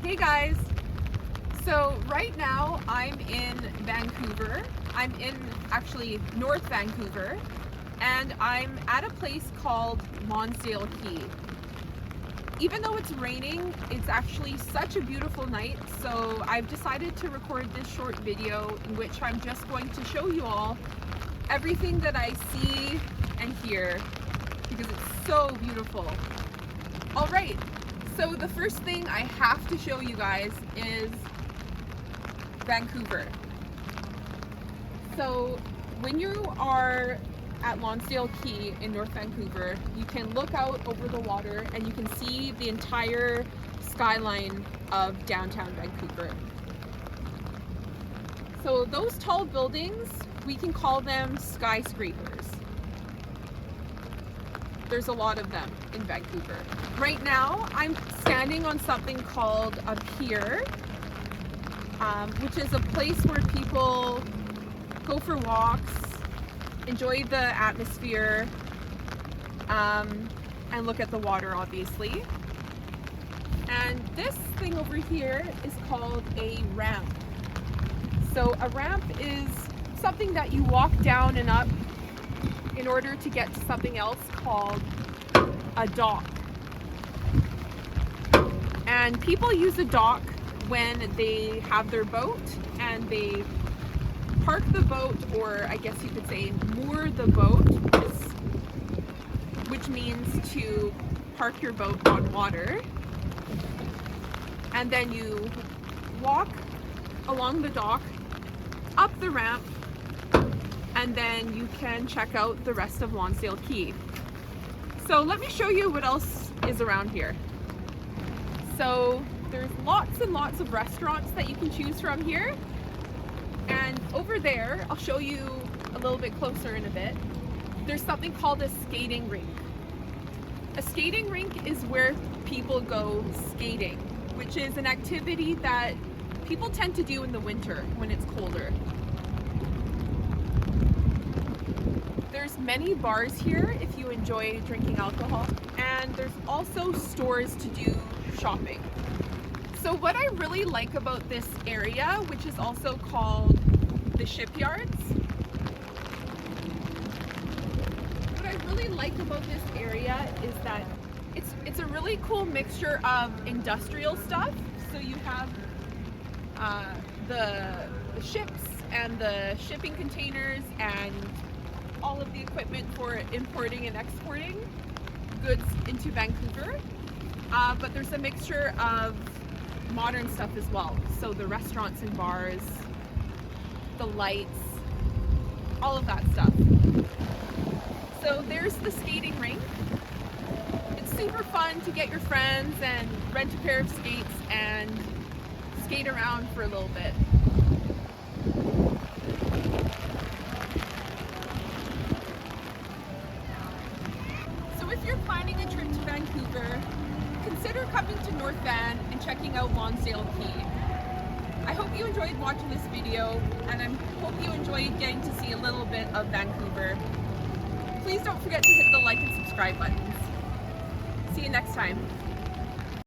Hey guys! So right now I'm in Vancouver. I'm in actually North Vancouver, and I'm at a place called Lonsdale Quay. Even though it's raining, it's actually such a beautiful night, so I've decided to record this short video in which I'm just going to show you all everything that I see and hear because it's so beautiful. Alright, so the first thing I have to show you guys is Vancouver. So when you are at Lonsdale Quay in North Vancouver, you can look out over the water and you can see the entire skyline of downtown Vancouver. So those tall buildings, we can call them skyscrapers. There's a lot of them in Vancouver. Right now, I'm standing on something called a pier, which is a place where people go for walks, enjoy the atmosphere, and look at the water, obviously. And this thing over here is called a ramp. So a ramp is something that you walk down and up in order to get to something else called a dock. And people use a dock when they have their boat and they park the boat, or I guess you could say moor the boat, which means to park your boat on water. And then you walk along the dock, up the ramp, and then you can check out the rest of Lonsdale Quay. So let me show you what else is around here. So there's lots and lots of restaurants that you can choose from here. And over there, I'll show you a little bit closer in a bit, there's something called a skating rink. A skating rink is where people go skating, which is an activity that people tend to do in the winter when it's colder. There's many bars here if you enjoy drinking alcohol, and there's also stores to do shopping. So what I really like about this area, which is also called the Shipyards, what I really like about this area is that it's a really cool mixture of industrial stuff. So you have the ships and the shipping containers and all of the equipment for importing and exporting goods into Vancouver, but there's a mixture of modern stuff as well. So the restaurants and bars, the lights, all of that stuff. So there's the skating rink. It's super fun to get your friends and rent a pair of skates and skate around for a little bit. So if you're planning a trip to Vancouver, consider coming to North Van and checking out Lonsdale Quay. I hope you enjoyed watching this video, and I hope you enjoyed getting to see a little bit of Vancouver. Please don't forget to hit the like and subscribe buttons. See you next time.